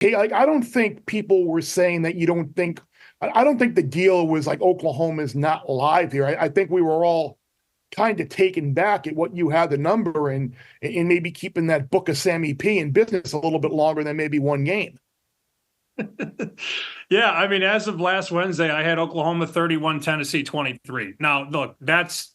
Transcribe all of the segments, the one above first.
Hey, like, I don't think people were saying that you don't think, I don't think the deal was like Oklahoma's not live here. I think we were all kind of taken back at what you had the number and maybe keeping that book of Sammy P in business a little bit longer than maybe one game. Yeah, I mean, as of last Wednesday, I had Oklahoma 31, Tennessee 23. Now, look, that's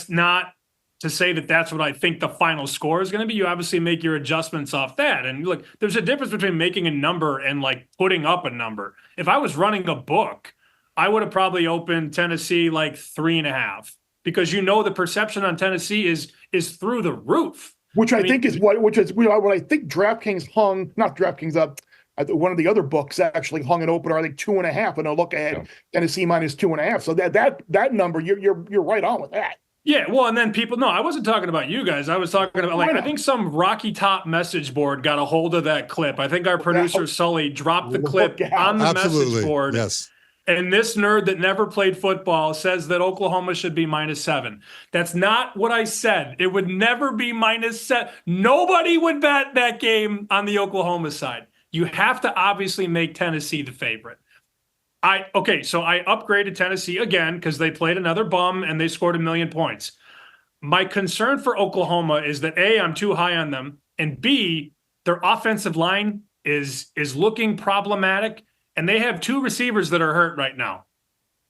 not to say that that's what I think the final score is going to be. You obviously make your adjustments off that. And look, there's a difference between making a number and like putting up a number. If I was running a book, I would have probably opened Tennessee like 3.5, because the perception on Tennessee is through the roof. Which I think is what I think DraftKings hung, not DraftKings up. One of the other books actually hung an opener, I think 2.5, and a look ahead Tennessee minus 2.5. So that number, you're right on with that. Yeah, well, and then I wasn't talking about you guys. I was talking about, like, I think some Rocky Top message board got a hold of that clip. I think our producer Sully dropped the clip on the message board. Yes. And this nerd that never played football says that Oklahoma should be -7. That's not what I said. It would never be -7. Nobody would bet that game on the Oklahoma side. You have to obviously make Tennessee the favorite. So I upgraded Tennessee again because they played another bum and they scored 1 million points. My concern for Oklahoma is that A, I'm too high on them, and B, their offensive line is looking problematic, and they have 2 receivers that are hurt right now.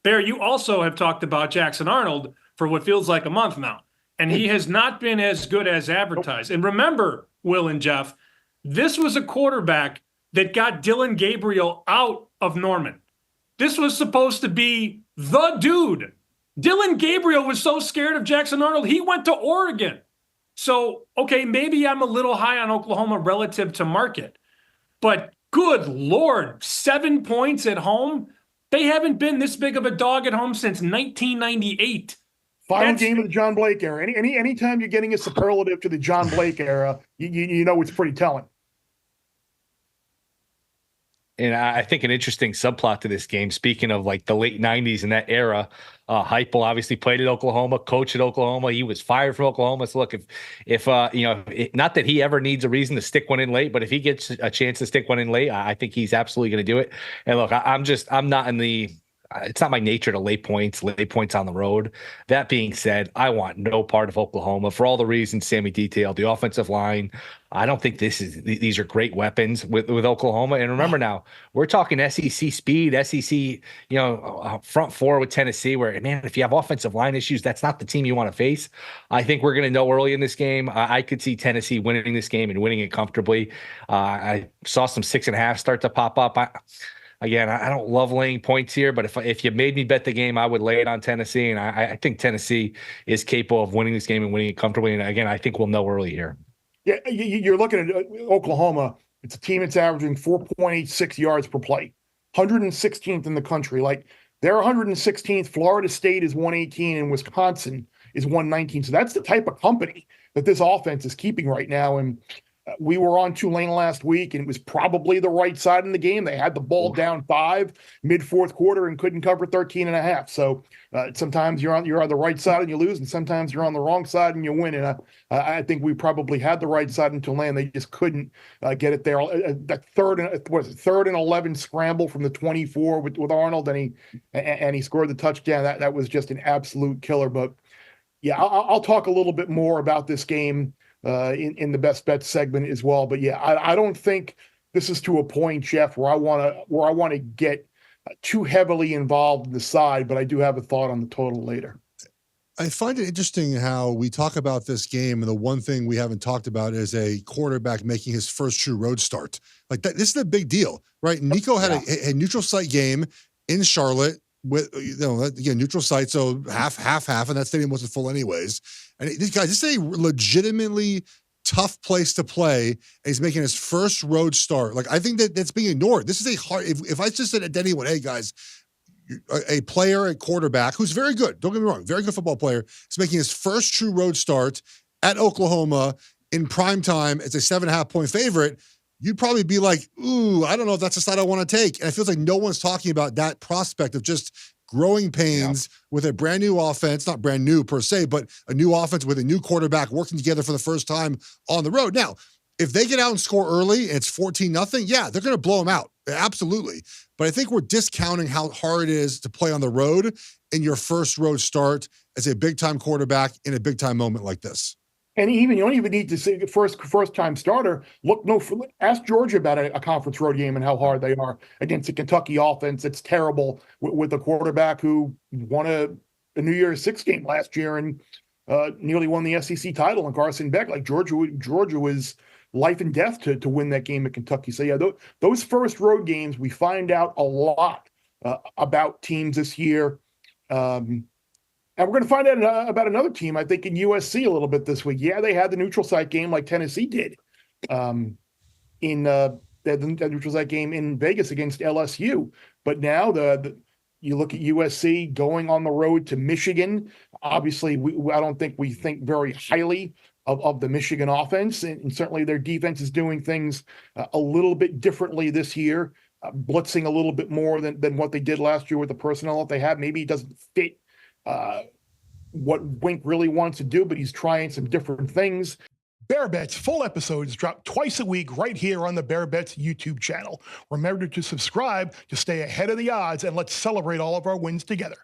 Bear, you also have talked about Jackson Arnold for what feels like a month now, and he has not been as good as advertised. And remember, Will and Geoff, this was a quarterback that got Dylan Gabriel out of Norman. This was supposed to be the dude. Dylan Gabriel was so scared of Jackson Arnold, he went to Oregon. So, okay, maybe I'm a little high on Oklahoma relative to market. But good Lord, 7 points at home? They haven't been this big of a dog at home since 1998. Final game of the John Blake era. Anytime you're getting a superlative to the John Blake era, you know it's pretty telling. And I think an interesting subplot to this game, speaking of like the late 90s and that era, Heupel obviously played at Oklahoma, coached at Oklahoma. He was fired from Oklahoma. So look, if not that he ever needs a reason to stick one in late, but if he gets a chance to stick one in late, I think he's absolutely going to do it. And look, I'm not in the, it's not my nature to lay points on the road. That being said, I want no part of Oklahoma for all the reasons Sammy detailed. The offensive line, I don't think these are great weapons with Oklahoma. And remember now, we're talking SEC speed, SEC, front four with Tennessee, where, man, if you have offensive line issues, that's not the team you want to face. I think we're going to know early in this game. I could see Tennessee winning this game and winning it comfortably. I saw some 6.5 start to pop up. Again, I don't love laying points here, but if you made me bet the game, I would lay it on Tennessee. And I think Tennessee is capable of winning this game and winning it comfortably. And again, I think we'll know early here. Yeah, you're looking at Oklahoma. It's a team that's averaging 4.86 yards per play, 116th in the country. Like, they're 116th. Florida State is 118, and Wisconsin is 119. So that's the type of company that this offense is keeping right now. And we were on Tulane last week, and it was probably the right side in the game. They had the ball down 5 mid-4th quarter and couldn't cover 13.5. So sometimes you're on the right side and you lose, and sometimes you're on the wrong side and you win. And I think we probably had the right side in Tulane. They just couldn't get it there. That third and 11 scramble from the 24 with Arnold, and he scored the touchdown. That was just an absolute killer. But yeah, I'll talk a little bit more about this game in the best bet segment as well. But yeah, I don't think this is to a point, Geoff, where I want to get too heavily involved in the side, but I do have a thought on the total later. I find it interesting how we talk about this game, and the one thing we haven't talked about is a quarterback making his first true road start. Like that, this is a big deal, right? Nico had a neutral site game in Charlotte with, again, neutral site, so half, and that stadium wasn't full anyways. And this is a legitimately tough place to play, and he's making his first road start. Like, I think that's being ignored. This is a hard. If I just said to anyone, hey guys, a player, a quarterback who's very good, don't get me wrong, very good football player, is making his first true road start at Oklahoma in prime time as a 7.5 point favorite, you'd probably be like, ooh, I don't know if that's a side I want to take. And it feels like no one's talking about that prospect of just growing pains with a brand new offense, not brand new per se, but a new offense with a new quarterback working together for the first time on the road. Now, If they get out and score early and it's 14-0, yeah, they're going to blow them out. Absolutely. But I think we're discounting how hard it is to play on the road in your first road start as a big-time quarterback in a big-time moment like this. And even you don't even need to say first-time starter. Ask Georgia about a conference road game and how hard they are against a Kentucky offense that's terrible with a quarterback who won a New Year's Six game last year and nearly won the SEC title. And Carson Beck, like Georgia was life and death to win that game at Kentucky. So yeah, those first road games, we find out a lot about teams this year. And we're going to find out about another team, I think, in USC a little bit this week. Yeah, they had the neutral site game like Tennessee did in the neutral site game in Vegas against LSU. But now you look at USC going on the road to Michigan. Obviously, I don't think we think very highly of the Michigan offense, and certainly their defense is doing things a little bit differently this year, blitzing a little bit more than what they did last year with the personnel that they have. Maybe it doesn't fit what Wink really wants to do, but he's trying some different things. Bear Bets full episodes drop twice a week right here on the Bear Bets YouTube channel. Remember to subscribe to stay ahead of the odds, and let's celebrate all of our wins together.